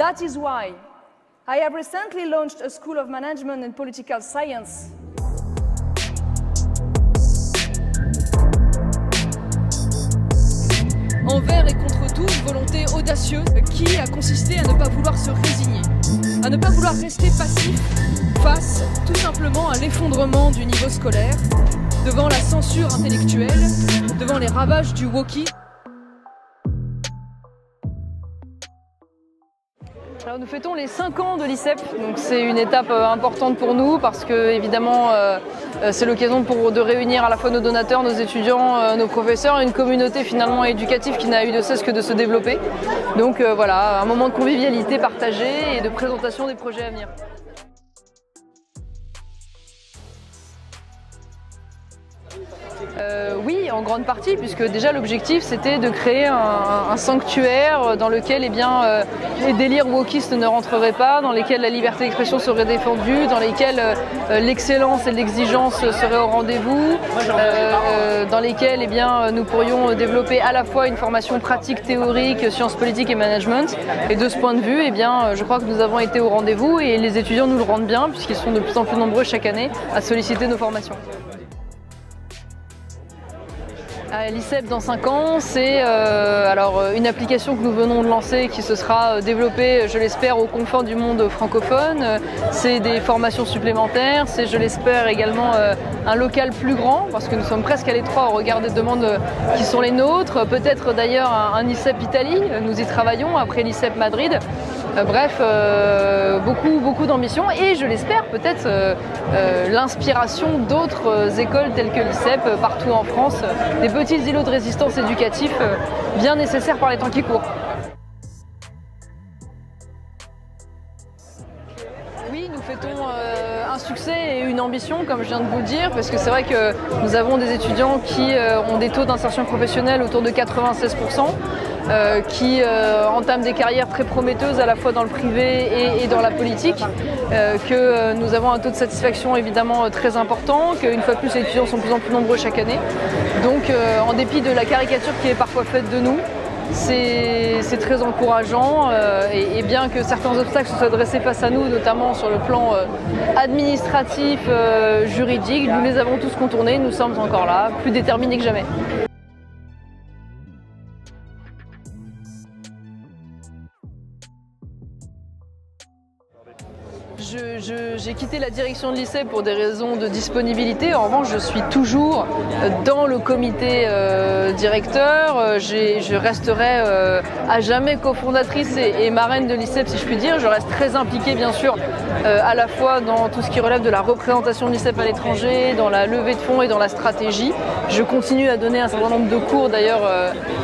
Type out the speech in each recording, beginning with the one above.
That is why I have recently launched a School of Management and Political Science. Envers et contre tout, une volonté audacieuse qui a consisté à ne pas vouloir se résigner, à ne pas vouloir rester passif face tout simplement à l'effondrement du niveau scolaire, devant la censure intellectuelle, devant les ravages du wokisme. Alors nous fêtons les 5 ans de l'ICEP, donc c'est une étape importante pour nous parce que évidemment c'est l'occasion de réunir à la fois nos donateurs, nos étudiants, nos professeurs, une communauté finalement éducative qui n'a eu de cesse que de se développer. Donc voilà, un moment de convivialité partagée et de présentation des projets à venir. Oui, en grande partie, puisque déjà l'objectif c'était de créer un sanctuaire dans lequel les délires wokistes ne rentreraient pas, dans lesquels la liberté d'expression serait défendue, dans lesquels l'excellence et l'exigence seraient au rendez-vous, dans lesquels nous pourrions développer à la fois une formation pratique, théorique, sciences politiques et management. Et de ce point de vue, je crois que nous avons été au rendez-vous et les étudiants nous le rendent bien, puisqu'ils sont de plus en plus nombreux chaque année à solliciter nos formations. L'ICEP dans 5 ans, c'est une application que nous venons de lancer qui se sera développée, je l'espère, au confort du monde francophone. C'est des formations supplémentaires, c'est, je l'espère, également un local plus grand, parce que nous sommes presque à l'étroit au regard des demandes qui sont les nôtres. Peut-être d'ailleurs un ICEP Italie, nous y travaillons, après l'ICEP Madrid. Bref, beaucoup d'ambition et je l'espère peut-être l'inspiration d'autres écoles telles que l'ICEP partout en France, des petits îlots de résistance éducatifs bien nécessaires par les temps qui courent. Oui, nous fêtons un succès et une ambition, comme je viens de vous le dire, parce que c'est vrai que nous avons des étudiants qui ont des taux d'insertion professionnelle autour de 96%. Qui entament des carrières très prometteuses à la fois dans le privé et dans la politique, que nous avons un taux de satisfaction évidemment très important, qu'une fois de plus les étudiants sont de plus en plus nombreux chaque année. Donc en dépit de la caricature qui est parfois faite de nous, c'est très encourageant et bien que certains obstacles se soient dressés face à nous, notamment sur le plan administratif, juridique, nous les avons tous contournés, nous sommes encore là, plus déterminés que jamais. J'ai quitté la direction de l'ICEP pour des raisons de disponibilité. En revanche, je suis toujours dans le comité directeur. Je resterai à jamais cofondatrice et marraine de l'ICEP, si je puis dire. Je reste très impliquée, bien sûr, à la fois dans tout ce qui relève de la représentation de l'ICEP à l'étranger, dans la levée de fonds et dans la stratégie. Je continue à donner un certain nombre de cours, d'ailleurs,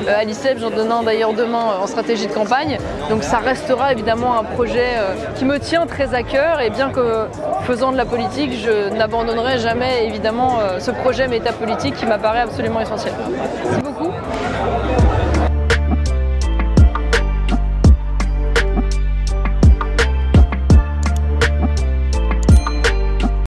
à l'ICEP. J'en donne un, d'ailleurs, demain en stratégie de campagne. Donc ça restera évidemment un projet qui me tient très à cœur. Et bien que faisant de la politique, je n'abandonnerai jamais évidemment ce projet métapolitique qui m'apparaît absolument essentiel. Merci beaucoup.